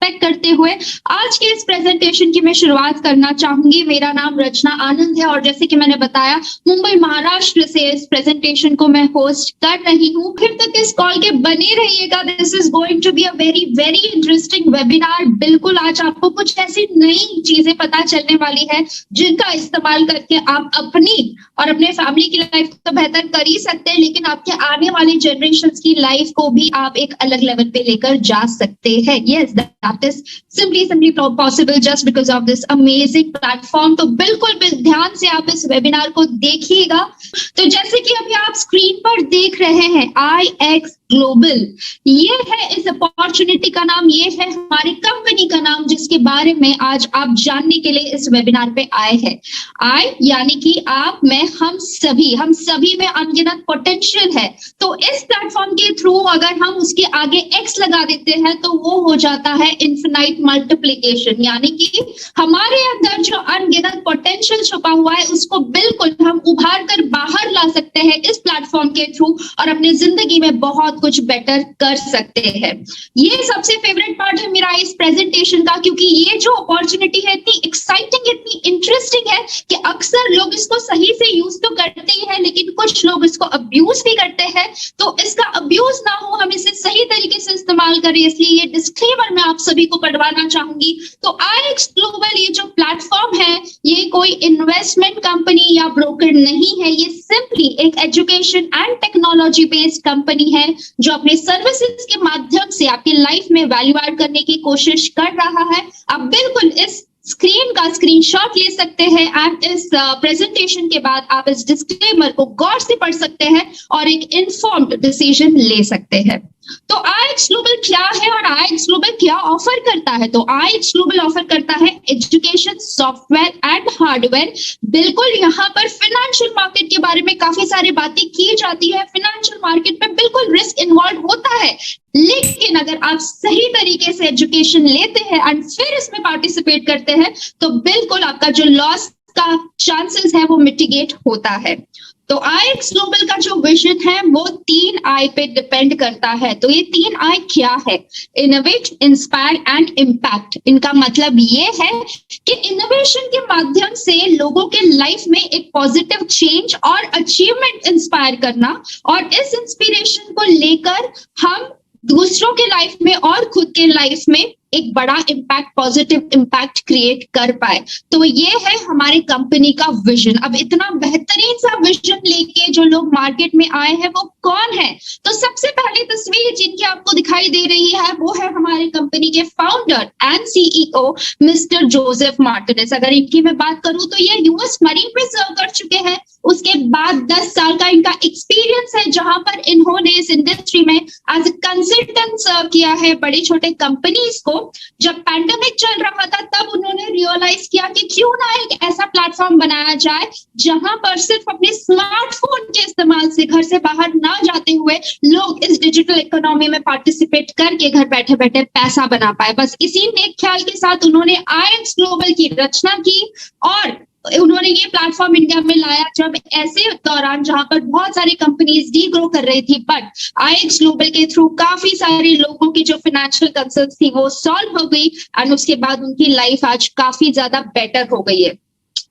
Respect करते हुए आज के इस प्रेजेंटेशन की मैं शुरुआत करना चाहूंगी। मेरा नाम रचना आनंद है और जैसे कि मैंने बताया मुंबई महाराष्ट्र से इस प्रेजेंटेशन को मैं होस्ट कर रही हूँ। फिर तक इस कॉल के बने रहिएगा, this is going to be a very very interesting webinar. बिल्कुल आज आपको कुछ ऐसी नई चीजें पता चलने वाली है जिनका इस्तेमाल करके आप अपनी और अपने फैमिली की लाइफ तो बेहतर कर ही सकते हैं, लेकिन आपके आने वाली जनरेशन की लाइफ को भी आप एक अलग लेवल पे लेकर जा सकते हैं। Yes, that is simply possible just because of this amazing platform. तो बिल्कुल ध्यान से आप इस वेबिनार को देखिएगा। तो जैसे कि अभी आप स्क्रीन पर देख रहे हैं IX ग्लोबल, ये है इस अपॉर्चुनिटी का नाम, ये है हमारी कंपनी का नाम जिसके बारे में आज आप जानने के लिए इस वेबिनार पे आए हैं। आई यानी कि आप, मैं, हम सभी में अनगिनत पोटेंशियल है। तो इस प्लेटफॉर्म के थ्रू अगर हम उसके आगे X लगा देते हैं तो वो हो जाता है इन्फिनाइट मल्टीप्लिकेशन, यानी कि हमारे अंदर जो अनगिनत पोटेंशियल छुपा हुआ है उसको बिल्कुल हम उभार कर बाहर ला सकते हैं इस प्लेटफॉर्म के थ्रू और अपनी जिंदगी में बहुत कुछ बेटर कर सकते हैं। ये सबसे फेवरेट पार्ट है मेरा इस प्रेजेंटेशन का, क्योंकि ये जो अपॉर्चुनिटी है इतनी एक्साइटिंग, इतनी इंटरेस्टिंग है कि अक्सर लोग इसको सही से यूज तो करते ही है लेकिन कुछ लोग इसको अब्यूज भी करते हैं। तो इसका अब्यूज ना हो, हम इसे सही तरीके से इस्तेमाल करें, इसलिए ये डिस्क्लेमर मैं आप सभी को पढ़वाना चाहूंगी। तो IX ग्लोबल ये जो प्लेटफॉर्म है ये कोई इन्वेस्टमेंट कंपनी या ब्रोकर नहीं है, ये सिंपली एक education and technology based company है जो अपने सर्विसेज के माध्यम से आपकी लाइफ में वैल्यू ऐड करने की कोशिश कर रहा है। आप बिल्कुल इस स्क्रीन का स्क्रीनशॉट ले सकते हैं एंड इस प्रेजेंटेशन के बाद आप इस डिस्क्लेमर को गौर से पढ़ सकते हैं और एक इन्फॉर्म्ड डिसीजन ले सकते हैं। तो IX ग्लोबल क्या है और IX ग्लोबल क्या ऑफर करता है? तो IX ग्लोबल ऑफर करता है एजुकेशन सॉफ्टवेयर एंड हार्डवेयर। बिल्कुल यहाँ पर फाइनेंशियल मार्केट के बारे में काफी सारी बातें की जाती है। फाइनेंशियल मार्केट में बिल्कुल रिस्क इन्वॉल्व होता है, लेकिन अगर आप सही तरीके से एजुकेशन लेते हैं एंड फिर इसमें पार्टिसिपेट करते हैं तो बिल्कुल आपका जो लॉस का चांसेस है वो मिटिगेट होता है। तो IX ग्लोबल का जो विजन है वो 3 I पे डिपेंड करता है। तो ये 3 I क्या है? Innovate, inspire and impact. इनका मतलब ये है कि इनोवेशन के माध्यम से लोगों के लाइफ में एक पॉजिटिव चेंज और अचीवमेंट इंस्पायर करना और इस इंस्पिरेशन को लेकर हम दूसरों के लाइफ में और खुद के लाइफ में एक बड़ा इम्पैक्ट, पॉजिटिव इम्पैक्ट क्रिएट कर पाए। तो ये है हमारी कंपनी का विजन। अब इतना बेहतरीन सा विजन लेके जो लोग मार्केट में आए हैं वो कौन है? तो सबसे पहली तस्वीर जिनकी आपको दिखाई दे रही है वो है हमारे कंपनी के founder and CEO mister Joseph Martinez. अगर इनकी मैं बात करूं तो ये US मरीन में सर्व कर चुके हैं। उसके बाद 10 साल का इनका एक्सपीरियंस है जहां पर इन्होंने इस इंडस्ट्री में एज ए कंसल्टेंट सर्व किया है बड़ी छोटे कंपनीज को। जब पैंडेमिक चल रहा था तब उन्होंने रियलाइज किया कि क्यों ना एक ऐसा प्लेटफॉर्म बनाया जाए जहां पर सिर्फ अपने स्मार्टफोन के इस्तेमाल से घर से बाहर ना जाते हुए लोग इस डिजिटल इकोनॉमी में पार्टिसिपेट करके घर बैठे बैठे पैसा बना पाए। बस इसी नेक ख्याल के साथ उन्होंने IX ग्लोबल की रचना की और उन्होंने ये प्लेटफॉर्म इंडिया में लाया जब ऐसे दौरान जहां पर बहुत सारी कंपनीज डी ग्रो कर रही थी, बट IX ग्लोबल के थ्रू काफी सारे लोगों की जो फाइनेंशियल कंसर्न्स थी वो सॉल्व हो गई एंड उसके बाद उनकी लाइफ आज काफी ज्यादा बेटर हो गई है।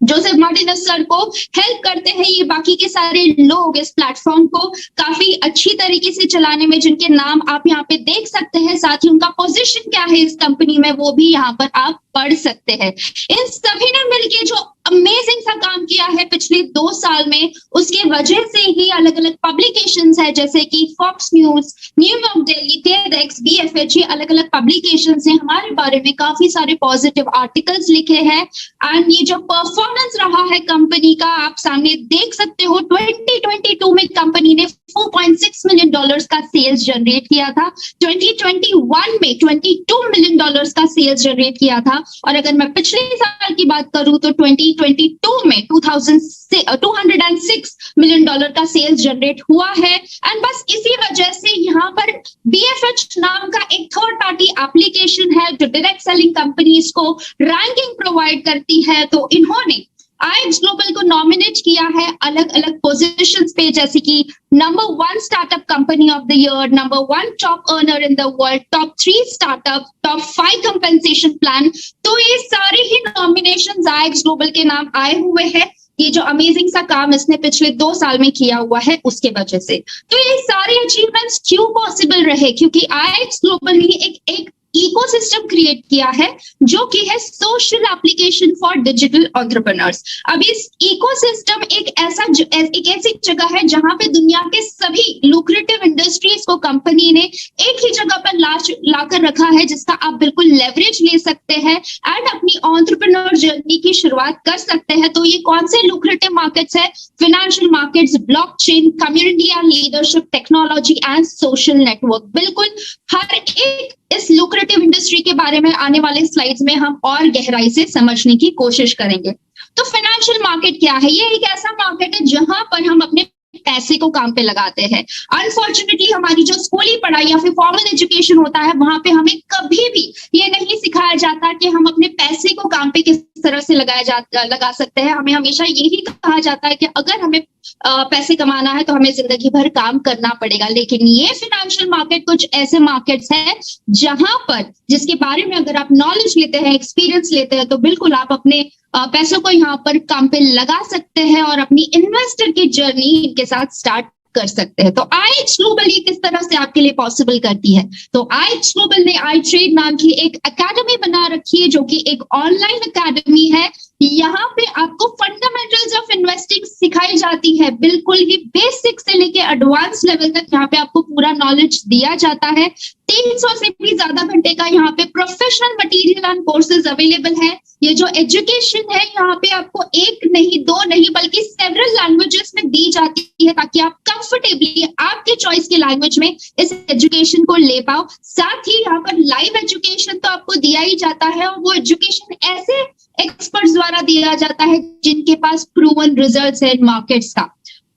जोसेफ मार्टिनेज सर को हेल्प करते हैं ये बाकी के सारे लोग इस प्लेटफॉर्म को काफी अच्छी तरीके से चलाने में, जिनके नाम आप यहाँ पे देख सकते हैं। साथ ही उनका पोजीशन क्या है इस कंपनी में वो भी यहाँ पर आप पढ़ सकते हैं। इन सभी ने मिलकर जो अमेजिंग सा काम किया है पिछले 2 साल में, उसके वजह से ही अलग अलग पब्लिकेशंस है जैसे कि Fox News, New York Daily, TEDx, BFH, ये अलग अलग पब्लिकेशंस ने हमारे बारे में काफी सारे पॉजिटिव आर्टिकल्स लिखे हैं। एंड ये जो परफॉर्मेंस रहा है कंपनी का आप सामने देख सकते हो। 2022 में कंपनी ने $4.6 मिलियन का सेल्स जनरेट किया था। 2021 में $22 मिलियन का सेल्स जनरेट किया था। और अगर मैं पिछले साल की बात करूं तो 2022 में $206 मिलियन का सेल्स जनरेट हुआ है। एंड बस इसी वजह से यहाँ पर BFH नाम का एक थर्ड पार्टी एप्लीकेशन है जो डायरेक्ट सेलिंग कंपनीज को रैंकिंग प्रोवाइड करती है। तो इन्होंने आईएक्स ग्लोबल को नॉमिनेट किया है अलग अलग पोजीशंस पे, जैसे कि number 1 startup company of the year, number 1 top earner in the world, top 3 startup, top 5 compensation plan. तो ये सारे ही नॉमिनेशंस आईएक्स ग्लोबल के नाम आए हुए हैं। ये जो अमेजिंग सा काम इसने पिछले 2 साल में किया हुआ है उसके वजह से। तो ये सारे अचीवमेंट्स क्यों पॉसिबल रहे? क्योंकि आईएक्स ग्लोबल ने एक इकोसिस्टम क्रिएट किया है जो कि है social application for digital entrepreneurs. अब इस इकोसिस्टम एक ऐसी जगह है जहां पे दुनिया के सभी लुक्रेटिव इंडस्ट्रीज को कंपनी ने एक ही जगह पर लाकर रखा है, जिसका आप बिल्कुल लेवरेज ले सकते हैं एंड अपनी एंटरप्रेन्योर जर्नी की शुरुआत कर सकते हैं। तो ये कौन से लुक्रेटिव मार्केट्स है? Financial markets, blockchain, community and leadership, technology and social network. बिल्कुल हर एक इस लुक्रेटिव इंडस्ट्री के बारे में आने वाले स्लाइड्स में हम और गहराई से समझने की कोशिश करेंगे। तो फाइनेंशियल मार्केट क्या है? ये एक ऐसा मार्केट है जहां पर हम अपने पैसे को काम पे लगाते हैं। अनफॉर्चुनेटली हमारी जो स्कूली पढ़ाई या फिर फॉर्मल एजुकेशन होता है वहां पे हमें कभी भी ये नहीं सिखाया जाता कि हम अपने पैसे को काम पे किस तरह से लगा सकते हैं। हमें हमेशा यही कहा जाता है कि अगर हमें पैसे कमाना है तो हमें जिंदगी भर काम करना पड़ेगा। लेकिन ये फाइनेंशियल मार्केट कुछ ऐसे मार्केट्स है जहां पर जिसके बारे में अगर आप नॉलेज लेते हैं, एक्सपीरियंस लेते हैं, तो बिल्कुल आप अपने पैसों को यहाँ पर काम पे लगा सकते हैं और अपनी इन्वेस्टर की जर्नी इनके साथ स्टार्ट कर सकते हैं। तो आईएक्स ग्लोबल ये किस तरह से आपके लिए पॉसिबल करती है? तो आईएक्स ग्लोबल ने आई ट्रेड नाम की एक एकेडमी बना रखी है जो कि एक ऑनलाइन एकेडमी है। यहाँ पे आपको फंडामेंटल्स ऑफ इन्वेस्टिंग सिखाई जाती है, बिल्कुल ही बेसिक से लेके एडवांस लेवल तक यहाँ पे आपको पूरा नॉलेज दिया जाता है। 300 से भी ज्यादा घंटे का यहाँ पे professional material and courses available है। ये जो एजुकेशन है यहाँ पे आपको 1 नहीं 2 नहीं बल्कि सेवरल लैंग्वेजेस में दी जाती है ताकि आप कंफर्टेबली आपके चॉइस की लैंग्वेज में इस एजुकेशन को ले पाओ। साथ ही यहाँ पर लाइव एजुकेशन तो आपको दिया ही जाता है और वो एजुकेशन ऐसे एक्सपर्ट्स द्वारा दिया जाता है जिनके पास प्रूवन रिजल्ट्स है मार्केट्स का।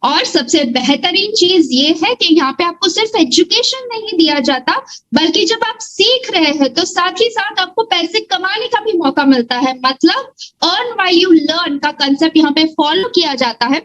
और सबसे बेहतरीन चीज ये है कि यहाँ पे आपको सिर्फ एजुकेशन नहीं दिया जाता बल्कि जब आप सीख रहे हैं तो साथ ही साथ आपको पैसे कमाने का भी मौका मिलता है। मतलब अर्न व्हाइल यू लर्न का कंसेप्ट यहाँ पे फॉलो किया जाता है,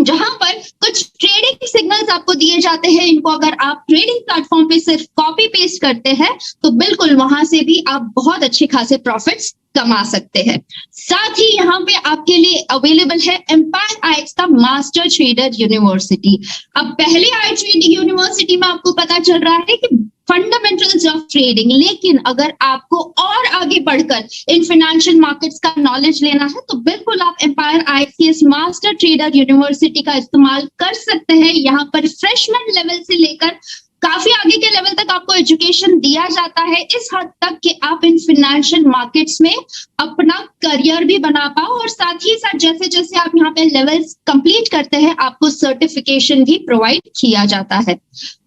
जहां पर कुछ ट्रेडिंग सिग्नल्स आपको दिए जाते हैं। इनको अगर आप ट्रेडिंग प्लेटफॉर्म पे सिर्फ कॉपी पेस्ट करते हैं तो बिल्कुल वहां से भी आप बहुत अच्छे खासे प्रॉफिट्स कमा सकते हैं। साथ ही यहाँ पे आपके लिए अवेलेबल है एम्पायर आईएक्स का मास्टर ट्रेडर यूनिवर्सिटी। अब पहले आई ट्रेडिंग यूनिवर्सिटी में आपको पता चल रहा है कि फंडामेंटल्स ऑफ ट्रेडिंग, लेकिन अगर आपको और आगे बढ़कर इन फाइनेंशियल मार्केट्स का नॉलेज लेना है तो बिल्कुल आप एम्पायर आईएक्स की इस मास्टर ट्रेडर यूनिवर्सिटी का इस्तेमाल कर सकते हैं। यहाँ पर फ्रेशमैन लेवल से लेकर काफी आगे के लेवल तक आपको एजुकेशन दिया जाता है, इस हद तक कि आप इन फाइनेंशियल मार्केट्स में अपना करियर भी बना पाओ। और साथ ही साथ जैसे जैसे आप यहाँ पे लेवल्स कंप्लीट करते हैं आपको सर्टिफिकेशन भी प्रोवाइड किया जाता है।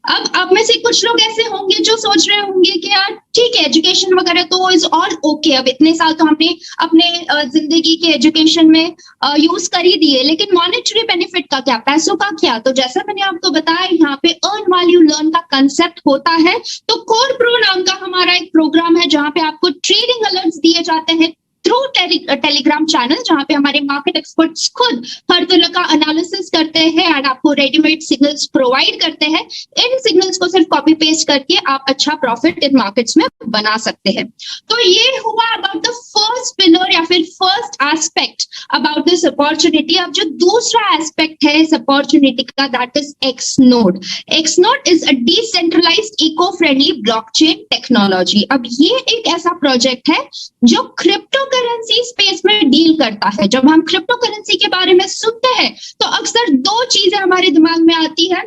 अब आप में से कुछ लोग ऐसे होंगे जो सोच रहे होंगे कि यार ठीक है एजुकेशन वगैरह तो इज ऑल ओके, अब इतने साल तो हमने अपने जिंदगी के एजुकेशन में यूज कर ही दिए, लेकिन मॉनेटरी बेनिफिट का क्या, पैसों का क्या? तो जैसा मैंने आपको बताया यहाँ पे अर्न वैल्यू लर्न का कंसेप्ट होता है। तो कोर प्रो नाम का हमारा एक प्रोग्राम है जहां पे आपको ट्रेडिंग अलर्ट्स दिए जाते हैं थ्रू टेलीग्राम चैनल, जहां पे हमारे मार्केट एक्सपर्ट्स खुद हर तरह का एनालिसिस करते हैं और आपको रेडीमेड सिग्नल्स प्रोवाइड करते हैं। इन सिग्नल्स को सिर्फ कॉपी पेस्ट करके आप अच्छा प्रॉफिट इन मार्केट्स में बना सकते हैं। तो ये हुआ अबाउट द फर्स्ट पिलर या फिर first aspect about this opportunity. अब जो दूसरा एस्पेक्ट है इस अपॉर्चुनिटी का that is XNode. XNode is a decentralised eco friendly blockchain technology. अब ये एक ऐसा प्रोजेक्ट है जो क्रिप्टो करेंसी स्पेस में डील करता है। जब हम क्रिप्टो करेंसी के बारे में सुनते हैं तो अक्सर 2 चीजें हमारे दिमाग में आती है।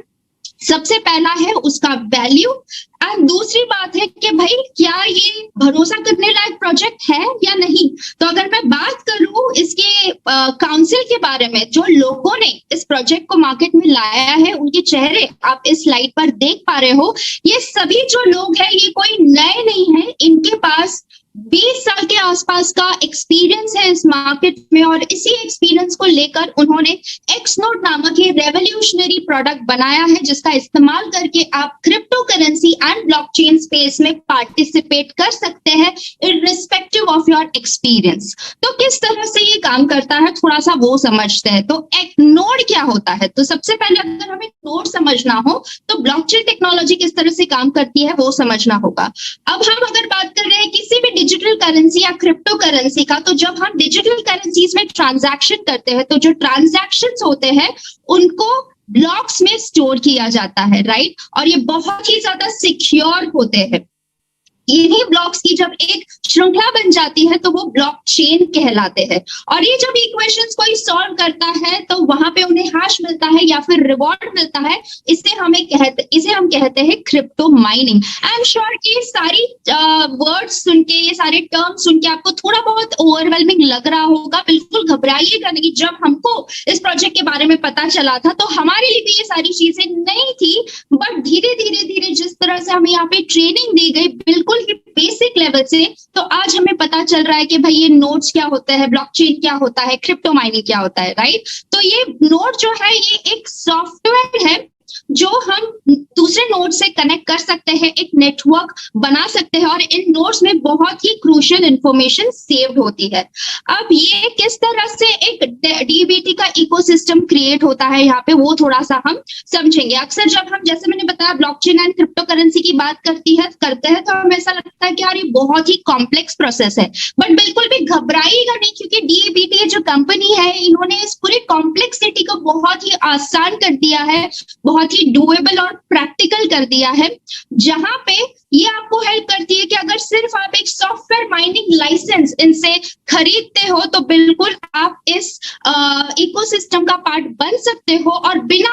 सबसे पहला है उसका वैल्यू और दूसरी बात है कि भाई क्या ये भरोसा करने लायक प्रोजेक्ट है या नहीं। तो अगर मैं बात करूं इसके काउंसिल के बारे में, जो लोगों ने इस प्रोजेक्ट को मार्केट में लाया है उनके चेहरे आप इस स्लाइड पर देख पा रहे हो। ये सभी जो लोग हैं ये कोई नए नहीं है, इनके पास 20 साल के आसपास का एक्सपीरियंस है इस मार्केट में और इसी एक्सपीरियंस को लेकर उन्होंने एक्सनोड नामक ये रेवोल्यूशनरी प्रोडक्ट बनाया है जिसका इस्तेमाल करके आप crypto currency and blockchain space में पार्टिसिपेट कर सकते हैं irrespective of your your experience. तो किस तरह से ये काम करता है थोड़ा सा वो समझते हैं। तो एक नोड क्या होता है, तो सबसे पहले अगर हमें नोड समझना हो तो ब्लॉकचेन टेक्नोलॉजी किस तरह से काम करती है वो समझना होगा। अब हम अगर बात कर रहे हैं किसी भी डिजिटल करेंसी या क्रिप्टो करेंसी का, तो जब हम डिजिटल करेंसीज में ट्रांजैक्शन करते हैं तो जो ट्रांजैक्शंस होते हैं उनको ब्लॉक्स में स्टोर किया जाता है, राइट। और ये बहुत ही ज्यादा सिक्योर होते हैं। इन्हीं ब्लॉक्स की जब एक श्रृंखला बन जाती है तो वो ब्लॉकचेन कहलाते हैं। और ये जब इक्वेशंस कोई सॉल्व करता है तो वहां पे उन्हें हैश मिलता है या फिर रिवॉर्ड मिलता है। इसे हम कहते हैं crypto mining. I am sure कि ये सारी वर्ड्स सुन के, ये सारे टर्म्स सुन के आपको थोड़ा बहुत ओवरवेलमिंग लग रहा होगा। बिल्कुल घबराइएगा नहीं। जब हमको इस प्रोजेक्ट के बारे में पता चला था तो हमारे लिए भी ये सारी चीजें नहीं थी, बट धीरे धीरे जिस तरह से हमें यहाँ पे ट्रेनिंग दी गई बिल्कुल बेसिक लेवल से, तो आज हमें पता चल रहा है कि भाई ये नोड्स क्या होता है, ब्लॉकचेन क्या होता है, क्रिप्टो माइनिंग क्या होता है, राइट। तो ये नोड जो है ये एक सॉफ्टवेयर है जो हम दूसरे नोड से कनेक्ट कर सकते हैं, एक नेटवर्क बना सकते हैं और इन नोड्स में बहुत ही क्रूशियल इंफॉर्मेशन सेव्ड होती है। अब ये किस तरह से एक डीबीटी का इकोसिस्टम क्रिएट होता है यहाँ पे वो थोड़ा सा हम समझेंगे। अक्सर जब हम, जैसे मैंने बताया, ब्लॉकचेन एंड क्रिप्टो करेंसी की बात करते हैं तो हमें ऐसा लगता है कि यार ये बहुत ही कॉम्प्लेक्स प्रोसेस है, बट बिल्कुल भी घबराइएगा नहीं, क्योंकि डीबीटी जो कंपनी है इन्होंने इस पूरी कॉम्प्लेक्सिटी को बहुत ही आसान कर दिया है, बहुत ही डुएबल और प्रैक्टिकल कर दिया है, जहां पे ये आपको हेल्प करती है कि अगर सिर्फ आप एक सॉफ्टवेयर माइनिंग लाइसेंस इनसे खरीदते हो तो बिल्कुल आप इस इकोसिस्टम का पार्ट बन सकते हो और बिना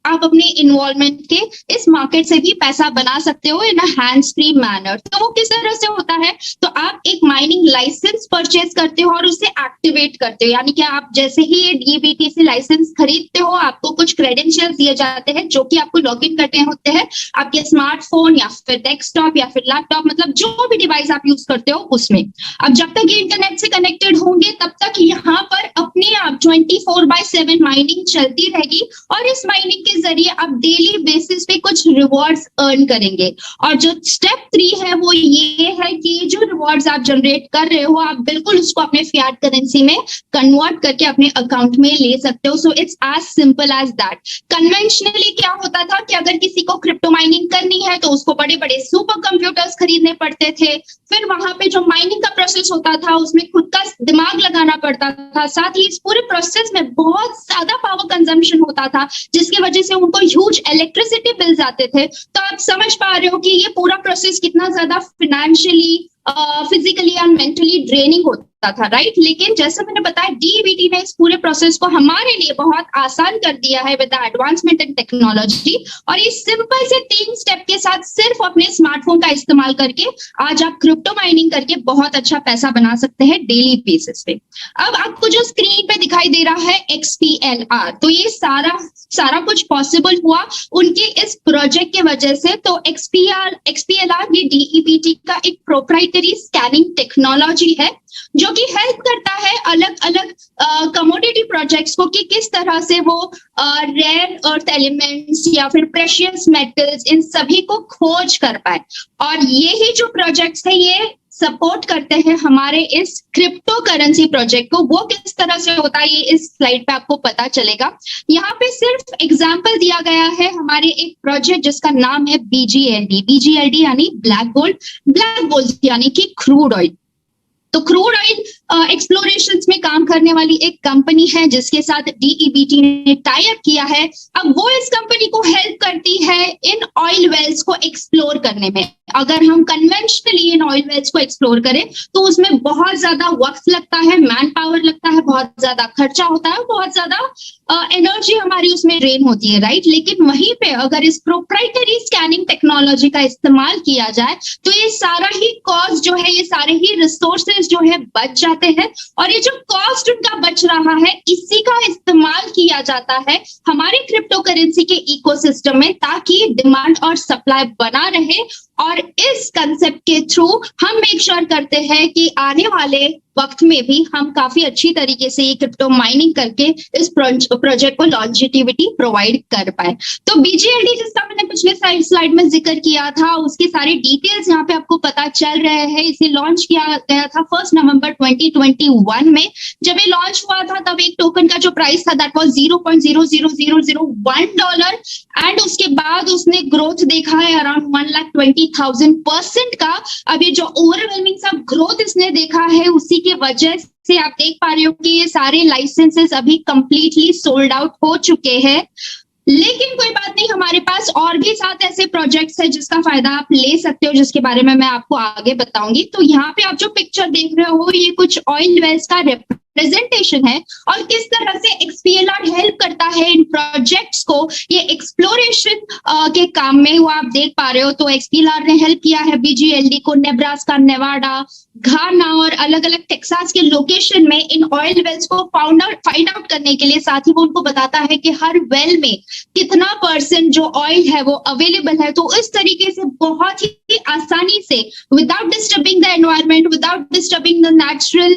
आप अपने इन्वॉल्वमेंट के इस मार्केट से भी पैसा बना सकते हो इन अ हैंड्स फ्री मैनर। तो वो किस तरह से होता है, तो आप एक माइनिंग लाइसेंस परचेज करते हो और उसे एक्टिवेट करते हो, यानी कि आप जैसे ही ये डीबीटी से लाइसेंस खरीदते हो आपको कुछ क्रेडेंशियल्स दिए जाते हैं जो कि आपको लॉग इन करने होते हैं आपके स्मार्टफोन या फिर डेस्कटॉप या फिर लैपटॉप, मतलब जो भी डिवाइस आप यूज करते हो उसमें। अब जब तक ये इंटरनेट से कनेक्टेड होंगे तब तक यहाँ पर अपने आप 24/7 माइनिंग चलती रहेगी और इस माइनिंग के जरिए आप डेली बेसिस पे कुछ रिवॉर्ड्स अर्न करेंगे। और जो स्टेप 3 है वो ये है कि जो रिवॉर्ड्स आप जनरेट कर रहे हो आप बिल्कुल उसको अपने फियाट करेंसी में कन्वर्ट करके अपने अकाउंट में ले सकते हो। So it's as simple as that. Conventionally क्या होता था कि अगर किसी को क्रिप्टो माइनिंग करनी है तो उसको बड़े बड़े सुपर कंप्यूटर्स खरीदने पड़ते थे, फिर वहां पे जो माइनिंग का प्रोसेस होता था उसमें खुद का दिमाग लगाना पड़ता था, साथ ही इस पूरे प्रोसेस में बहुत ज्यादा पावर कंजम्पशन होता था जिसकी वजह से उनको ह्यूज इलेक्ट्रिसिटी बिल्स आते थे। तो आप समझ पा रहे हो कि ये पूरा प्रोसेस कितना ज्यादा financially, physically and mentally draining होता था, राइट। लेकिन जैसे मैंने बताया डीबीटी ने इस पूरे प्रोसेस को हमारे लिए बहुत आसान कर दिया है with the advancement in technology. और इस सिंपल से 3 स्टेप के साथ सिर्फ अपने स्मार्टफोन का इस्तेमाल करके आज आप क्रिप्टो माइनिंग करके बहुत अच्छा पैसा बना सकते हैं डेली बेसिस पे। अब आपको जो स्क्रीन पे दिखाई दे रहा है XPLR, तो ये सारा कुछ पॉसिबल हुआ उनके इस प्रोजेक्ट के वजह से। तो XPLR ये डीबीटी का एक प्रोप्राइटरी स्कैनिंग टेक्नोलॉजी है जो कि हेल्प करता है अलग अलग कमोडिटी प्रोजेक्ट्स को कि किस तरह से वो रेयर अर्थ एलिमेंट्स या फिर प्रेशियस मेटल्स इन सभी को खोज कर पाए। और यही जो प्रोजेक्ट्स है ये सपोर्ट करते हैं हमारे इस क्रिप्टो करेंसी प्रोजेक्ट को। वो किस तरह से होता है ये इस स्लाइड पे आपको पता चलेगा। यहाँ पे सिर्फ एग्जांपल दिया गया है हमारे एक प्रोजेक्ट जिसका नाम है BGLD यानी ब्लैक गोल्ड यानी कि क्रूड ऑयल। तो क्रूड ऑयल एक्सप्लोरेशंस में काम करने वाली एक कंपनी है जिसके साथ डीबीटी ने टाई अप किया है। अब वो इस कंपनी को हेल्प करती है इन ऑयल वेल्स को एक्सप्लोर करने में। अगर हम कन्वेंशनली इन ऑयल वेल्स को एक्सप्लोर करें तो उसमें बहुत ज्यादा वक्त लगता है, मैन पावर लगता है, बहुत ज्यादा खर्चा होता है, बहुत ज्यादा एनर्जी हमारी उसमें ड्रेन होती है, राइट। लेकिन वहीं पे अगर इस प्रोप्राइटरी स्कैनिंग टेक्नोलॉजी का इस्तेमाल किया जाए तो ये सारा ही कॉस्ट जो है, ये सारे ही रिसोर्सेज जो है बच जाते हैं। और ये जो कॉस्ट उनका बच रहा है इसी का इस्तेमाल किया जाता है हमारे क्रिप्टो करेंसी के इकोसिस्टम में ताकि डिमांड और सप्लाई बना रहे और इस कंसेप्ट के थ्रू हम मेक श्योर करते हैं कि आने वाले वक्त में भी हम काफी अच्छी तरीके से ये क्रिप्टो माइनिंग करके इस प्रोजेक्ट को लॉन्जिटिविटी प्रोवाइड कर पाए। तो बीजीएलडी जिसका मैंने पिछले स्लाइड में जिक्र किया था, उसके सारे डिटेल्स यहाँ पे आपको पता चल रहे हैं। इसे लॉन्च किया गया था 1 नवंबर 2021 में। जब ये लॉन्च हुआ था तब एक टोकन का जो प्राइस था दैट वाज $0.00001 एंड उसके बाद उसने ग्रोथ देखा है अराउंड 1,20,000% का। अब ये जो ओवरवेलमिंग सा ग्रोथ इसने देखा है उसी की वजह से आप देख पा रहे हो कि ये सारे लाइसेंसेस अभी कंप्लीटली सोल्ड आउट हो चुके हैं। लेकिन कोई बात नहीं, हमारे पास और भी 7 ऐसे प्रोजेक्ट्स हैं जिसका फायदा आप ले सकते हो, जिसके बारे में मैं आपको आगे बताऊंगी। तो यहाँ पे आप जो पिक्चर देख रहे हो ये कुछ ऑयल वेल्स का प्रेजेंटेशन है और किस तरह से एक्सपीएलआर हेल्प करता है इन प्रोजेक्ट्स को ये एक्सप्लोरेशन के काम में। वो आप देख पा रहे हो, तो एक्सपीएलआर ने हेल्प किया है बीजीएलडी को नेब्रास्का, नेवाडा, घाना और अलग अलग टेक्सास के लोकेशन में इन ऑयल वेल्स को फाइंड आउट करने के लिए। साथ ही वो उनको बताता है कि हर वेल में कितना % जो ऑयल है वो अवेलेबल है। तो इस तरीके से बहुत ही आसानी से without disturbing the environment, without disturbing the natural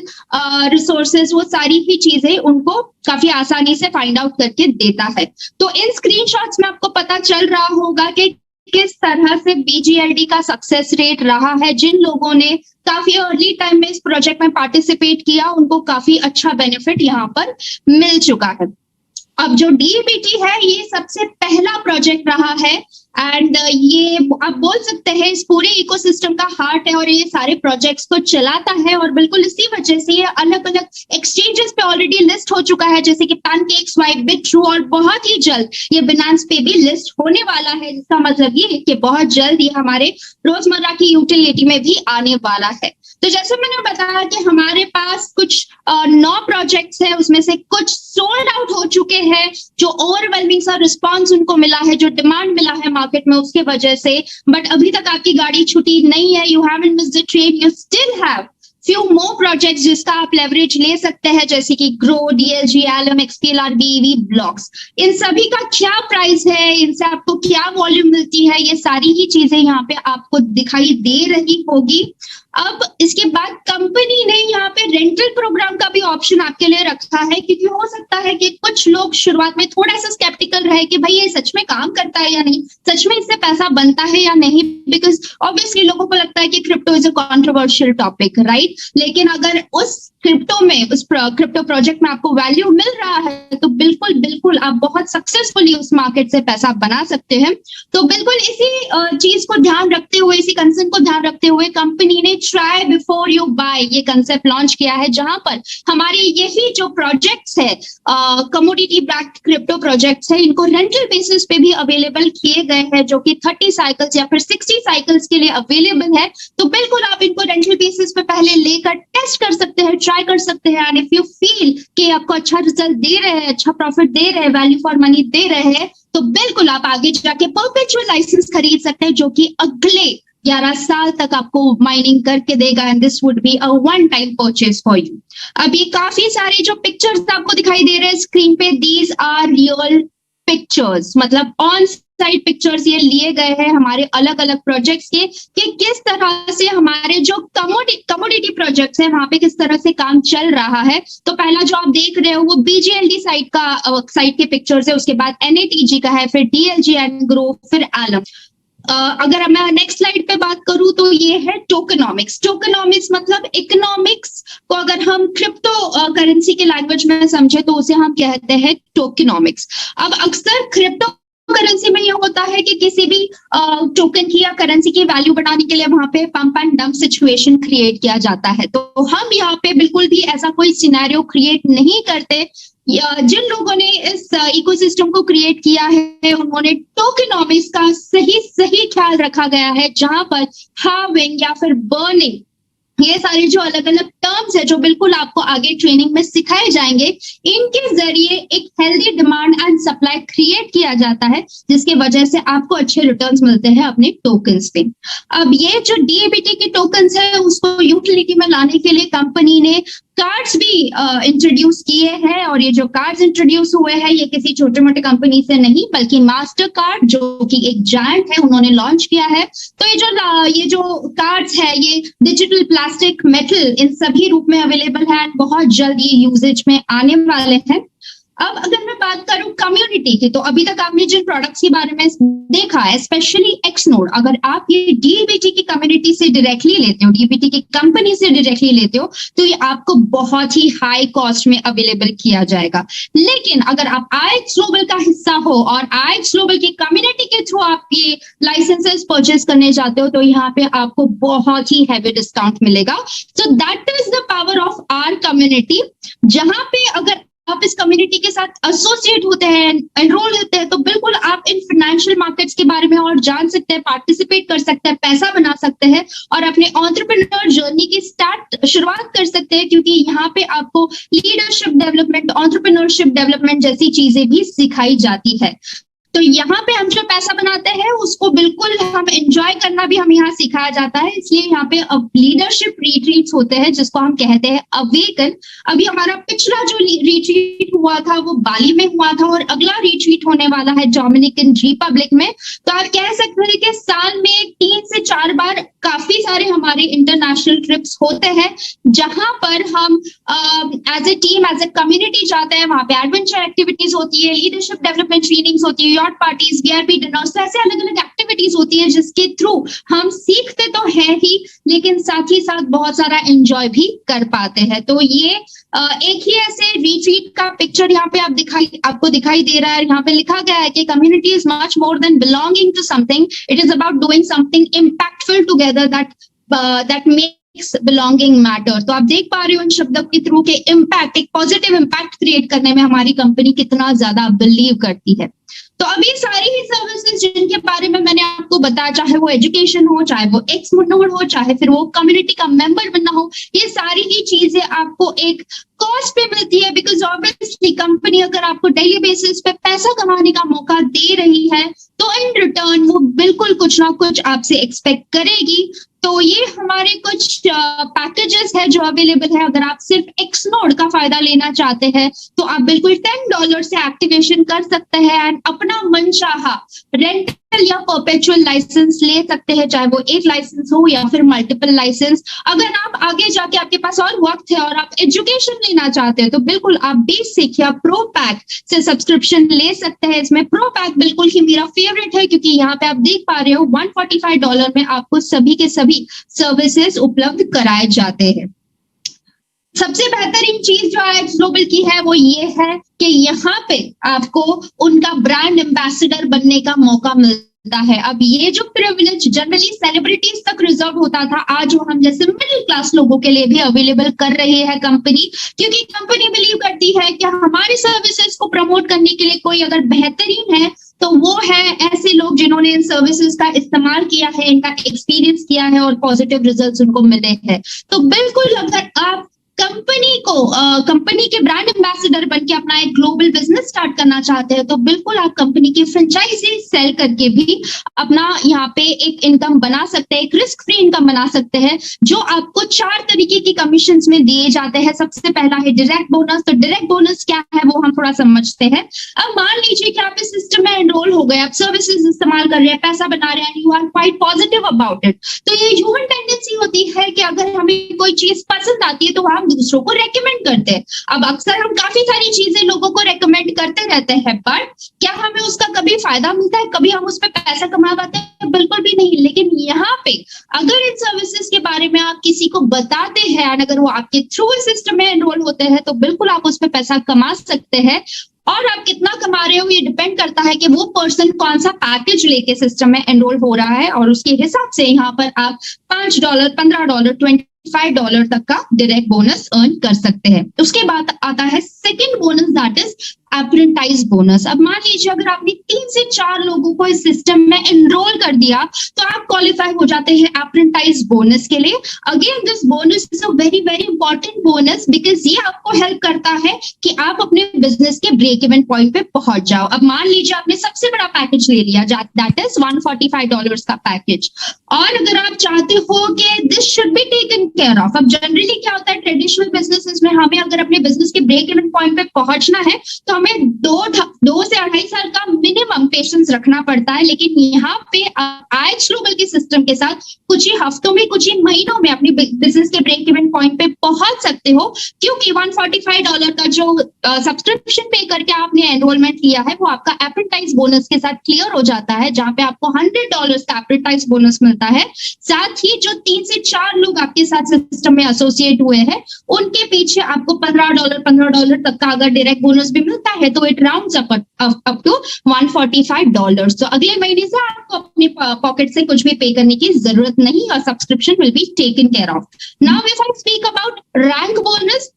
resources, वो सारी ही चीजें उनको काफी आसानी से फाइंड आउट करके देता है। तो इन स्क्रीनशॉट्स में आपको पता चल रहा होगा कि किस तरह से बीजीएलडी का सक्सेस रेट रहा है। जिन लोगों ने काफी अर्ली टाइम में इस प्रोजेक्ट में पार्टिसिपेट किया उनको काफी अच्छा बेनिफिट यहाँ पर मिल चुका है। अब जो डीबीटी है ये सबसे पहला प्रोजेक्ट रहा है एंड ये आप बोल सकते हैं इस पूरे इकोसिस्टम का हार्ट है और ये सारे प्रोजेक्ट्स को चलाता है। और बिल्कुल इसी वजह से ये अलग अलग एक्सचेंजेस पे ऑलरेडी लिस्ट हो चुका है, जैसे कि पैनकेक्सवाई, बिट्रू, और बहुत ही जल्द ये बिनांस पे भी लिस्ट होने वाला है, जिसका मतलब ये है कि बहुत जल्द ये हमारे रोजमर्रा की यूटिलिटी में भी आने वाला है। तो जैसे मैंने बताया कि हमारे पास कुछ 9 प्रोजेक्ट्स हैं, उसमें से कुछ सोल्ड आउट हो चुके हैं, जो ओवरवेलमिंग सा रिस्पॉन्स उनको मिला है, जो डिमांड मिला है मार्केट में उसके वजह से। बट अभी तक आपकी गाड़ी छूटी नहीं है, you haven't missed the train, you still have few more projects जिसका आप लेवरेज ले सकते हैं, जैसे कि ग्रो, डीएलजी, एलएम, एक्सपीएलआर, बीवी, ब्लॉक्स। इन सभी का क्या प्राइस है, इनसे आपको क्या वॉल्यूम मिलती है, ये सारी ही चीजें यहाँ पे आपको दिखाई दे रही होगी। अब इसके बाद कंपनी ने यहाँ पे रेंटल प्रोग्राम का भी ऑप्शन आपके लिए रखा है, क्योंकि हो सकता है कि कुछ लोग शुरुआत में थोड़ा सा स्केप्टिकल रहे कि भाई ये सच में काम करता है या नहीं, सच में इससे पैसा बनता है या नहीं, बिकॉज ऑब्वियसली लोगों को लगता है कि crypto is a controversial topic, right. लेकिन अगर उस क्रिप्टो में, उस क्रिप्टो प्रोजेक्ट में आपको वैल्यू मिल रहा है तो बिल्कुल बिल्कुल आप बहुत सक्सेसफुली उस मार्केट से पैसा बना सकते हैं। तो बिल्कुल इसी चीज को ध्यान रखते हुए, इसी कंसेप्ट को ध्यान रखते हुए कंपनी ने ट्राई बिफोर यू बाय ये कंसेप्ट लॉन्च किया है, जहां पर हमारे यही जो प्रोजेक्ट्स है कमोडिटी बैक्ड क्रिप्टो प्रोजेक्ट्स है, इनको रेंटल बेसिस पे भी अवेलेबल किए गए हैं, जो कि 30 साइकिल्स या फिर 60 साइकिल्स के लिए अवेलेबल है। तो बिल्कुल आप इनको रेंटल बेसिस पे पहले लेकर टेस्ट कर सकते हैं, ट्राई कर सकते हैं, एंड इफ यू फील कि आपको अच्छा रिजल्ट दे रहे हैं, अच्छा प्रॉफिट दे रहे हैं, वैल्यू फॉर मनी दे रहे हैं, तो बिल्कुल आप आगे जाके परपेचुअल लाइसेंस खरीद सकते हैं, जो कि अगले 11 साल तक आपको माइनिंग करके देगा, and this would be a one time purchase for you. अभी काफी सारे जो पिक्चर्स आपको दिखाई दे रहे हैं स्क्रीन पे, दीज आर रियल पिक्चर्स, मतलब ऑन साइड पिक्चर्स ये लिए गए हैं हमारे अलग अलग प्रोजेक्ट्स के, कि किस तरह से हमारे जो कमोडिटी प्रोजेक्ट्स है वहां पे किस तरह से काम चल रहा है। तो पहला जो आप देख रहे हो वो बीजीएलडी साइट के पिक्चर्स है, उसके बाद एनएटीजी का है, फिर डीएलजी एंड ग्रो, फिर एलएम। अगर मैं नेक्स्ट स्लाइड पे बात करूं तो ये है टोकनॉमिक्स। टोकनॉमिक्स मतलब इकोनॉमिक्स को अगर हम क्रिप्टो करेंसी के लैंग्वेज में समझे तो उसे हम कहते हैं टोकनॉमिक्स। अब अक्सर क्रिप्टो करेंसी में ये होता है कि किसी भी टोकन की या करेंसी की वैल्यू बढ़ाने के लिए वहां पे pump and dump situation create किया जाता है। तो हम यहाँ पे बिल्कुल भी ऐसा कोई सिनेरियो क्रिएट नहीं करते। जिन लोगों ने इस इकोसिस्टम को क्रिएट किया है उन्होंने टोकनॉमिक्स का सही ख्याल रखा गया है, जहां पर हार्विंग या फिर बर्निंग, ये सारे जो अलग अलग टर्म्स है जो बिल्कुल आपको आगे ट्रेनिंग में सिखाए जाएंगे, इनके जरिए एक healthy demand and supply create किया जाता है, जिसके वजह से आपको अच्छे रिटर्न्स मिलते हैं अपने टोकन्स पे। अब ये जो डीबीटी की टोकन्स है उसको यूटिलिटी में लाने के लिए कंपनी ने कार्ड्स भी इंट्रोड्यूस किए हैं, और ये जो कार्ड्स इंट्रोड्यूस हुए हैं ये किसी छोटे मोटे कंपनी से नहीं बल्कि मास्टर कार्ड जो कि एक जायंट है उन्होंने लॉन्च किया है। तो ये जो कार्ड्स है ये डिजिटल, प्लास्टिक, मेटल इन सभी रूप में अवेलेबल है, बहुत जल्द ये यूजेज में आने वाले हैं। अब अगर मैं बात करूं कम्युनिटी की, तो अभी तक आपने जिन प्रोडक्ट्स के बारे में देखा है स्पेशली एक्सनोड, अगर आप ये डीबीटी की कम्युनिटी से डायरेक्टली लेते हो, डीबीटी की कंपनी से डायरेक्टली लेते हो, तो ये आपको बहुत ही हाई कॉस्ट में अवेलेबल किया जाएगा। लेकिन अगर आप आईएक्स ग्लोबल का हिस्सा हो और आईएक्स ग्लोबल की कम्युनिटी के थ्रू आप ये लाइसेंसेस परचेस करने जाते हो, तो यहाँ पे आपको बहुत ही हैवी डिस्काउंट मिलेगा। So that is the power of our community, जहां पे अगर आप इस कम्युनिटी के साथ एसोसिएट होते हैं, एनरोल होते हैं, तो बिल्कुल आप इन फाइनेंशियल मार्केट्स के बारे में और जान सकते हैं, पार्टिसिपेट कर सकते हैं, पैसा बना सकते हैं और अपने एंटरप्रेन्योर जर्नी की शुरुआत कर सकते हैं, क्योंकि यहाँ पे आपको लीडरशिप डेवलपमेंट, एंटरप्रेन्योरशिप डेवलपमेंट जैसी चीजें भी सिखाई जाती है। तो यहाँ पे हम जो पैसा बनाते हैं उसको बिल्कुल हम एंजॉय करना भी हमें यहाँ सिखाया जाता है। इसलिए यहाँ पे अब लीडरशिप रिट्रीट्स होते हैं जिसको हम कहते हैं अवेकन। अभी हमारा पिछला जो रिट्रीट हुआ था वो बाली में हुआ था और अगला रिट्रीट होने वाला है डोमिनिकन रिपब्लिक में। तो आप कह सकते हैं कि साल में 3 से 4 बार काफी सारे हमारे इंटरनेशनल ट्रिप्स होते हैं, जहां पर हम as a team, as a community जाते हैं। वहां पे एडवेंचर एक्टिविटीज होती है, लीडरशिप डेवलपमेंट ट्रेनिंग्स होती है, पार्टीज, वीआईपी डिनर्स, ऐसे अलग अलग एक्टिविटीज होती है जिसके थ्रू हम सीखते तो है ही, लेकिन साथ ही साथ बहुत सारा एंजॉय भी कर पाते हैं। तो ये एक ही ऐसे रिट्रीट का पिक्चर यहाँ पे आपको दिखाई दे रहा है। यहाँ पे लिखा गया है कि community is much more than belonging to something, it is about doing something impactful together that makes belonging matter. तो आप देख पा रहे हो इन शब्दों के थ्रू के इम्पैक्ट, एक पॉजिटिव इम्पैक्ट क्रिएट करने में हमारी कंपनी कितना ज्यादा बिलीव करती है। तो अभी सारी ही सर्विसेज जिनके बारे में मैंने आपको बताया, चाहे वो एजुकेशन हो, चाहे वो एक्सनोड हो, चाहे फिर वो कम्युनिटी का मेंबर बनना हो, ये सारी ही चीजें आपको एक कॉस्ट पे मिलती है। बिकॉज ऑब्वियसली कंपनी अगर आपको डेली बेसिस पे पैसा कमाने का मौका दे रही है तो इन रिटर्न वो बिल्कुल कुछ ना कुछ आपसे एक्सपेक्ट करेगी। तो ये हमारे कुछ पैकेजेस है जो अवेलेबल है। अगर आप सिर्फ एक्सनोड का फायदा लेना चाहते हैं तो आप बिल्कुल $10 से एक्टिवेशन कर सकते हैं एंड अपना मनचाहा रेंटल या परपेचुअल लाइसेंस ले सकते हैं, चाहे वो एक लाइसेंस हो या फिर मल्टीपल लाइसेंस। अगर आप आगे जाके आपके पास और वक्त है और आप एजुकेशन लेना चाहते हैं तो बिल्कुल आप बेसिक या प्रो पैक से सब्सक्रिप्शन ले सकते हैं। इसमें प्रो पैक बिल्कुल ही मेरा फेवरेट है, क्योंकि यहाँ पे आप देख पा रहे हो $145 में आपको सभी के सभी सर्विसेज उपलब्ध कराए जाते हैं। सबसे बेहतरीन चीज जो आईएक्स ग्लोबल की है वो ये है कि यहाँ पे आपको उनका ब्रांड एम्बेसडर बनने का मौका मिलता है। अब ये जो प्रिविलेज जनरली सेलिब्रिटीज तक रिजर्व होता था, आज वो हम जैसे मिडिल क्लास लोगों के लिए भी अवेलेबल कर रही है कंपनी, क्योंकि कंपनी बिलीव करती है कि हमारी सर्विसेज को प्रमोट करने के लिए कोई अगर बेहतरीन है तो वो है ऐसे लोग जिन्होंने इन सर्विसेज का इस्तेमाल किया है, इनका एक्सपीरियंस किया है और पॉजिटिव रिजल्ट्स उनको मिले हैं। तो बिल्कुल अगर आप कंपनी के ब्रांड एम्बेसडर बनके अपना एक ग्लोबल बिजनेस स्टार्ट करना चाहते हैं तो बिल्कुल आप कंपनी की फ्रेंचाइजी सेल करके भी अपना यहाँ पे एक इनकम बना सकते हैं, एक रिस्क फ्री इनकम बना सकते हैं, जो आपको 4 तरीके की कमीशन में दिए जाते हैं। सबसे पहला है डायरेक्ट बोनस। तो डायरेक्ट बोनस क्या है वो हम थोड़ा समझते हैं। अब मान लीजिए कि आप इस सिस्टम में एनरोल हो गए, आप सर्विसेज इस्तेमाल कर रहे हैं, पैसा बना रहे हैं, you are quite positive about it. तो ये ह्यूमन टेंडेंसी होती है कि अगर हमें कोई चीज पसंद आती है तो हम दूसरों को रेकमेंड करते हैं। अब अक्सर हम काफी सारी चीजें लोगों को रेकमेंड करते रहते हैं, बट क्या हमें उसका कभी फायदा मिलता है, कभी हम उस पर पैसा कमा पाते हैं? बिल्कुल भी नहीं। लेकिन यहाँ पे अगर इन सर्विसेज के बारे में आप किसी को बताते हैं और अगर वो आपके थ्रू इस सिस्टम में एनरोल होते हैं तो बिल्कुल आप उस पर पैसा कमा सकते हैं। और आप कितना कमा रहे हो ये डिपेंड करता है कि वो पर्सन कौन सा पैकेज लेके सिस्टम में एनरोल हो रहा है, और उसके हिसाब से यहाँ पर आप $5, $15, $25 तक का डायरेक्ट बोनस अर्न कर सकते हैं। उसके बाद आता है second bonus, that is apprentice bonus. अब मान लीजिए अगर आपने 3 से 4 लोगों को इस सिस्टम में एनरोल कर दिया तो आप क्वालिफाई हो जाते हैं एप्रेंटाइज बोनस के लिए। Again this bonus is a very very important bonus because ये आपको हेल्प करता है कि आप अपने बिजनेस के ब्रेक इवन पॉइंट पे पहुंच जाओ। अब मान लीजिए आपने सबसे बड़ा पैकेज ले लिया दैट इज $145 का पैकेज, और अगर आप चाहते हो कि this should be taken care of. अब जनरली क्या होता है ट्रेडिशनल बिजनेसेस में, हमें अगर अपने बिजनेस के ब्रेक इवन पॉइंट पे पहुंचना है तो हमें 2 से 2.5 साल का मिनिमम पेशेंस रखना पड़ता है। लेकिन यहाँ पे आईएच ग्लोबल के सिस्टम के साथ कुछ ही हफ्तों में, कुछ ही महीनों में अपने बिजनेस के ब्रेक इवन पॉइंट पे पहुंच सकते हो, क्योंकि $145 का जो सब्सक्रिप्शन पे करके आपने एनरोलमेंट लिया है वो आपका एप्रेंटाइज बोनस के साथ क्लियर हो जाता है, जहां पे आपको $100 का एप्रेंटाइज बोनस मिलता है। साथ ही जो 3 से 4 लोग आपके साथ सिस्टम में एसोसिएट हुए हैं उनके पीछे आपको $15 तक का अगर डायरेक्ट बोनस भी मिलता है तो इट राउंड्स अप टू $145। तो अगले महीने से आपको अपने पॉकेट से कुछ भी पे करने की जरूरत नहीं और subscription will be taken care of. Now if I speak about rank bonus,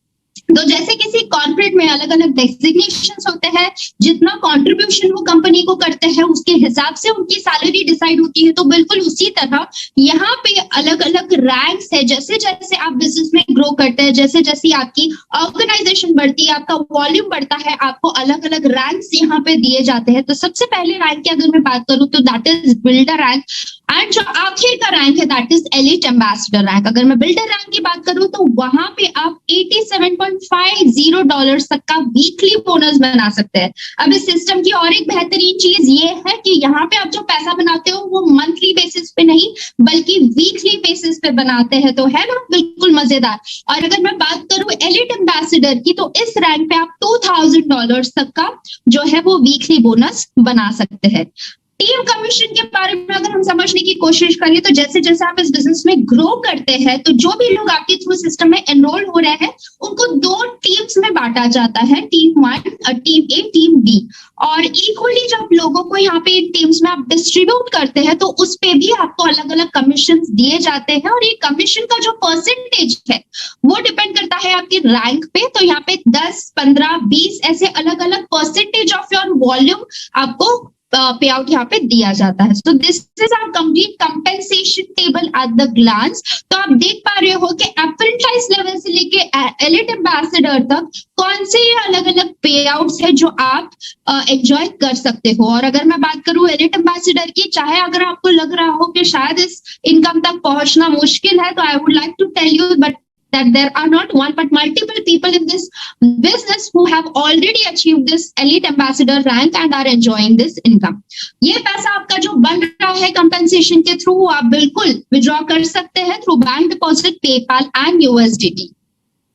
तो जैसे किसी कॉर्पोरेट में अलग अलग डेजिग्नेशंस होते हैं, जितना कंट्रीब्यूशन वो कंपनी को करते हैं उसके हिसाब से उनकी सैलरी डिसाइड होती है। तो बिल्कुल उसी तरह यहाँ पे अलग अलग रैंक्स है। जैसे जैसे आप बिजनेस में ग्रो करते हैं, जैसे जैसे आपकी ऑर्गेनाइजेशन बढ़ती है, आपका वॉल्यूम बढ़ता है, आपको अलग अलग रैंक्स यहाँ पे दिए जाते हैं। तो सबसे पहले रैंक की अगर मैं बात करूँ तो that is builder rank, and जो आखिर का रैंक है that is elite ambassador rank. अगर मैं बिल्डर रैंक की बात करूं तो वहां पे आप $87.50 तक का वीकली बोनस बना सकते हैं। अब इस सिस्टम की और एक बेहतरीन चीज ये है कि यहाँ पे आप जो पैसा बनाते हो वो मंथली बेसिस पे नहीं बल्कि वीकली बेसिस पे बनाते हैं, तो है ना बिल्कुल मजेदार। और अगर मैं बात करूं एलीट एम्बेसडर की तो इस रैंक पे आप $2000 तक का जो है वो वीकली बोनस बना सकते हैं। टीम कमीशन के बारे में अगर हम समझने की कोशिश करें तो जैसे जैसे आप इस बिजनेस में ग्रो करते हैं तो जो भी लोग आपके थ्रू सिस्टम में एनरोल हो रहे हैं उनको 2 टीम्स में बांटा जाता है, टीम 1 और टीम ए, टीम बी। और इक्वली जब लोगों को यहाँ पे टीम्स में आप डिस्ट्रीब्यूट करते हैं तो उस पे भी आपको अलग अलग कमीशन दिए जाते हैं, और ये कमीशन का जो परसेंटेज है वो डिपेंड करता है आपके रैंक पे। तो यहाँ पे 10, 15, 20 ऐसे अलग अलग परसेंटेज ऑफ योर वॉल्यूम आपको पे आउट यहाँ पे दिया जाता है। तो this is our complete compensation table at the glance. तो आप देख पा रहे हो कि एप्रेंटाइज लेवल से लेके एलीट एम्बेसडर तक कौन से अलग अलग पे आउट्स है जो आप एंजॉय कर सकते हो। और अगर मैं बात करूं एलीट एम्बेसडर की, चाहे अगर आपको लग रहा हो कि शायद इस इनकम तक पहुंचना मुश्किल है, तो I would like to tell you but that there are not one but multiple people in this business who have already achieved this elite ambassador rank and are enjoying this income. ये पैसा आपका जो बन रहा है compensation के through आप बिल्कुल विड्रॉ कर सकते हैं through bank deposit, PayPal and USDT।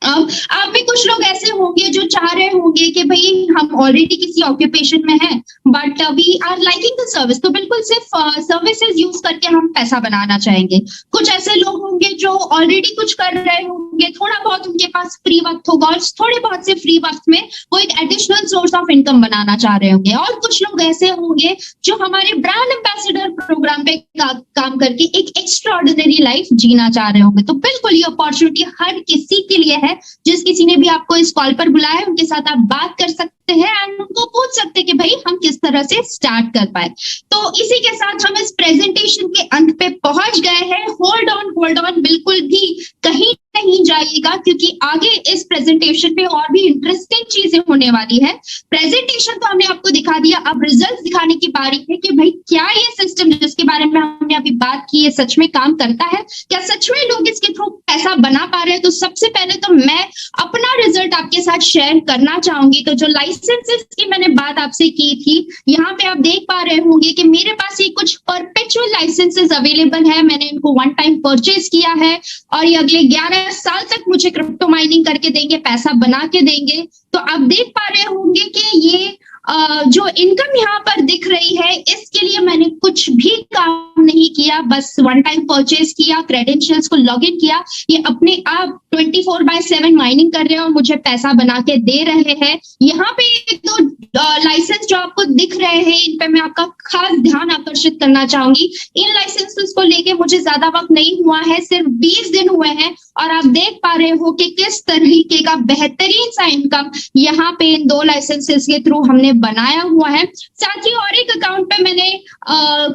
अब आप भी कुछ लोग ऐसे होंगे जो चाह रहे होंगे कि भाई हम ऑलरेडी किसी ऑक्यूपेशन में हैं but we are liking the service, तो बिल्कुल सिर्फ सर्विसेज यूज करके हम पैसा बनाना चाहेंगे। कुछ ऐसे लोग होंगे जो ऑलरेडी कुछ कर रहे होंगे, थोड़ा बहुत उनके पास फ्री वक्त होगा और थोड़े बहुत से फ्री वक्त में वो एक एडिशनल सोर्स ऑफ इनकम बनाना चाह रहे होंगे। और कुछ लोग ऐसे होंगे जो हमारे ब्रांड एम्बेसडर प्रोग्राम पे काम करके एक एक्स्ट्राऑर्डिनरी लाइफ जीना चाह रहे होंगे। तो बिल्कुल ये अपॉर्चुनिटी हर किसी के लिए है। जिस किसी ने भी आपको इस कॉल पर बुलाया है उनके साथ आप बात कर सकते हैं एंड उनको पूछ सकते हैं कि भाई हम किस तरह से स्टार्ट कर पाए। तो इसी के साथ हम इस प्रेजेंटेशन के अंत पे पहुंच गए हैं। होल्ड ऑन, बिल्कुल भी कहीं नहीं जाइएगा क्योंकि आगे इस प्रेजेंटेशन पे और भी इंटरेस्टिंग चीजें होने वाली है। प्रेजेंटेशन तो हमने आपको दिखा दिया, अब रिजल्ट दिखाने की बारी है कि भाई क्या ये सिस्टम जिसके बारे में हमने अभी बात की है सच में काम करता है, क्या सच में लोग इसके थ्रू पैसा बना पा रहे हैं। तो सबसे पहले तो मैं अपना रिजल्ट आपके साथ शेयर करना चाहूंगी। तो जो लाइसेंसेस की मैंने बात आपसे की थी, यहाँ पे आप देख पा रहे होंगे कि मेरे पास ये कुछ परपेचुअल लाइसेंसेस अवेलेबल है। मैंने इनको 1 टाइम परचेज किया है और ये अगले 11 साल तक मुझे क्रिप्टो माइनिंग करके देंगे, पैसा बना के देंगे। तो आप देख पा रहे होंगे कि ये जो इनकम यहाँ पर दिख रही है इसके लिए मैंने कुछ भी काम नहीं किया, बस 1 टाइम परचेज किया, क्रेडेंशियल्स को लॉग इन किया, ये अपने आप 24/7 माइनिंग कर रहे हैं और मुझे पैसा बना के दे रहे हैं। यहाँ पे 2 लाइसेंस जो आपको दिख रहे हैं इन पे मैं आपका खास ध्यान आकर्षित करना चाहूंगी। इन लाइसेंसेस को लेके मुझे ज्यादा वक्त नहीं हुआ है, सिर्फ 20 दिन हुए हैं और आप देख पा रहे हो कि किस तरीके का बेहतरीन सा इनकम यहाँ पे इन 2 लाइसेंसेस के थ्रू हमने बनाया हुआ है। साथ ही और एक अकाउंट पे मैंने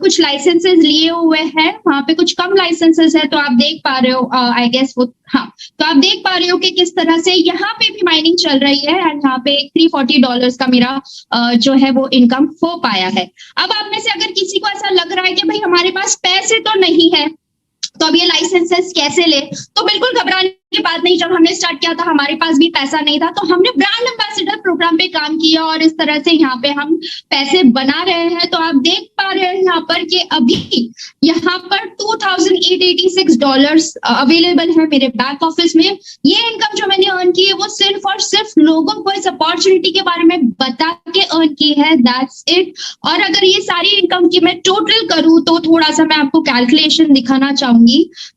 कुछ लाइसेंसेस लिए हुए हैं, वहां पे कुछ कम लाइसेंसेस है, तो आप देख पा रहे हो आई गेस वो हाँ, तो आप देख पा रहे हो कि किस तरह से यहाँ पे भी माइनिंग चल रही है एंड यहाँ पे $340 का मेरा जो है वो इनकम हो पाया है। अब आप में से अगर किसी को ऐसा लग रहा है कि भाई हमारे पास पैसे तो नहीं है, तो अब ये लाइसेंसेस कैसे ले, तो बिल्कुल घबराने की बात नहीं। जब हमने स्टार्ट किया था हमारे पास भी पैसा नहीं था, तो हमने ब्रांड एम्बेसडर प्रोग्राम पे काम किया और इस तरह से यहाँ पे हम पैसे बना रहे हैं। तो आप देख पा रहे हैं यहाँ पर कि अभी यहाँ पर $2,886 अवेलेबल है मेरे बैंक ऑफिस में। ये इनकम जो मैंने अर्न की है वो सिर्फ और सिर्फ लोगों को इस अपॉर्चुनिटी के बारे में बता के अर्न की है, दैट्स इट। और अगर ये सारी इनकम की मैं टोटल करूं तो थोड़ा सा मैं आपको कैलकुलेशन दिखाना चाहूंगी।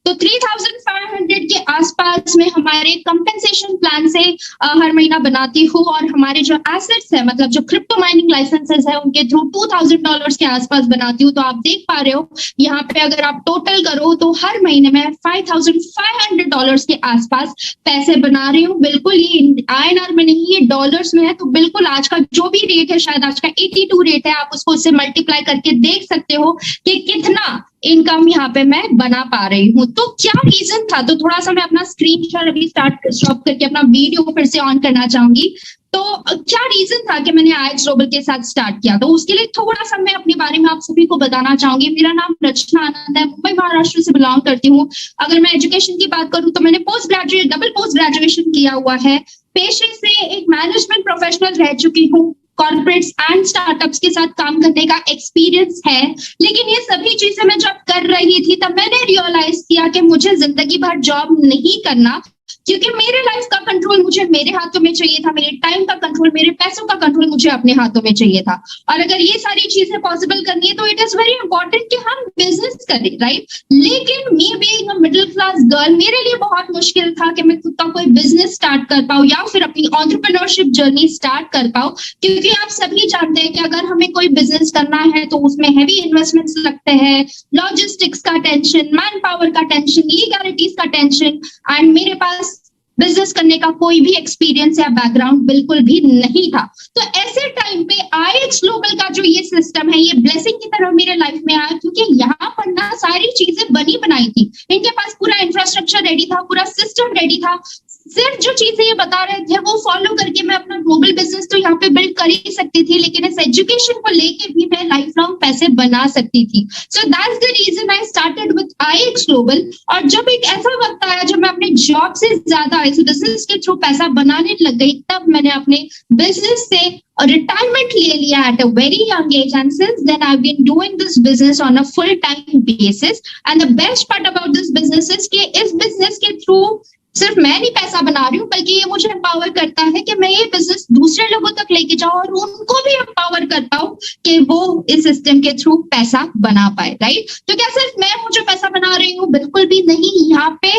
तो 3,500 के आसपास में हमारे कंपेंसेशन प्लान से हर महीना बनाती हूँ, और हमारे जो एसेट्स है मतलब जो क्रिप्टो माइनिंग लाइसेंसेस है उनके थ्रू $2,000 के आसपास बनाती हूँ। तो आप देख पा रहे हो यहाँ पे अगर आप टोटल करो तो हर महीने में $5,500 के आसपास पैसे बना रही हूँ। बिल्कुल ये INR में नहीं, ये डॉलर्स में है। तो बिल्कुल आज का जो भी रेट है, शायद आज का 82 रेट है, आप उसको उससे मल्टीप्लाई करके देख सकते हो कि कितना इनकम यहाँ पे मैं बना पा रही हूँ। तो क्या रीजन था, तो थोड़ा सा मैं अपना स्क्रीन शेयर अभी स्टॉप करके अपना वीडियो फिर से ऑन करना चाहूंगी। तो क्या रीजन था कि मैंने IX ग्लोबल के साथ स्टार्ट किया, तो उसके लिए थोड़ा सा मैं अपने बारे में आप सभी को बताना चाहूंगी। मेरा नाम रचना आनंद है, मुंबई महाराष्ट्र से बिलोंग करती हूँ। अगर मैं एजुकेशन की बात करूँ तो मैंने डबल पोस्ट ग्रेजुएशन किया हुआ है। पेशे से एक मैनेजमेंट प्रोफेशनल रह चुकी हूँ। कॉर्पोरेट्स एंड स्टार्टअप्स के साथ काम करने का एक्सपीरियंस है। लेकिन ये सभी चीजें मैं जब कर रही थी तब मैंने रियलाइज किया कि मुझे जिंदगी भर जॉब नहीं करना, क्योंकि मेरे लाइफ का कंट्रोल मुझे मेरे हाथों में चाहिए था, मेरे टाइम का कंट्रोल, मेरे पैसों का कंट्रोल मुझे अपने हाथों में चाहिए था। और अगर ये सारी चीजें पॉसिबल करनी है तो इट इज वेरी इंपॉर्टेंट कि हम बिजनेस करें, राइट। लेकिन me being a middle class girl, मेरे लिए बहुत मुश्किल था कि मैं खुद का कोई बिजनेस स्टार्ट कर पाऊं या फिर अपनी एंटरप्रेन्योरशिप जर्नी स्टार्ट कर पाऊं, क्योंकि आप सभी जानते हैं कि अगर हमें कोई बिजनेस करना है तो उसमें हैवी इन्वेस्टमेंट्स लगते हैं, लॉजिस्टिक्स का टेंशन, मैन पावर का टेंशन, लीगैलिटीज का टेंशन, एंड मेरे पास बिजनेस करने का कोई भी एक्सपीरियंस या बैकग्राउंड बिल्कुल भी नहीं था। तो ऐसे टाइम पे IX ग्लोबल का जो ये सिस्टम है ये ब्लेसिंग की तरह मेरे लाइफ में आया, क्योंकि यहाँ पर ना सारी चीजें बनी बनाई थी। इनके पास पूरा इंफ्रास्ट्रक्चर रेडी था, पूरा सिस्टम रेडी था। सिर्फ जो चीजें ये बता रहे थे वो फॉलो करके मैं अपना ग्लोबल बिजनेस तो यहाँ पे बिल्ड कर ही सकती थी, लेकिन इस एजुकेशन को लेके भी मैं लाइफ लॉन्ग पैसे बना सकती थी। So that's the reason I started with IX global. और जब एक ऐसा वक्त आया जब मैं अपने जॉब से ज्यादा इस बिजनेस के थ्रू पैसा बनाने लग गई, तब मैंने अपने बिजनेस से रिटायरमेंट ले लिया at a very young age, and since then I have been doing this business on a full time basis. And the best part about this business is कि इस बिजनेस के थ्रू सिर्फ मैं नहीं पैसा बना रही हूँ, बल्कि ये मुझे एम्पावर करता है कि मैं ये बिजनेस दूसरे लोगों तक लेके जाऊं और उनको भी एम्पावर कर पाऊं कि वो इस सिस्टम के थ्रू पैसा बना पाए, राइट। तो क्या सिर्फ मैं मुझे पैसा बना रही हूँ? बिल्कुल भी नहीं। यहाँ पे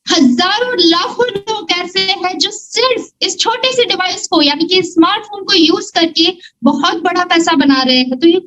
हजारों लाखों लोग ऐसे हैं जो सिर्फ इस छोटे से डिवाइस को यानी कि स्मार्टफोन को यूज करके बहुत बड़ा पैसा बना रहे हैं। तो ये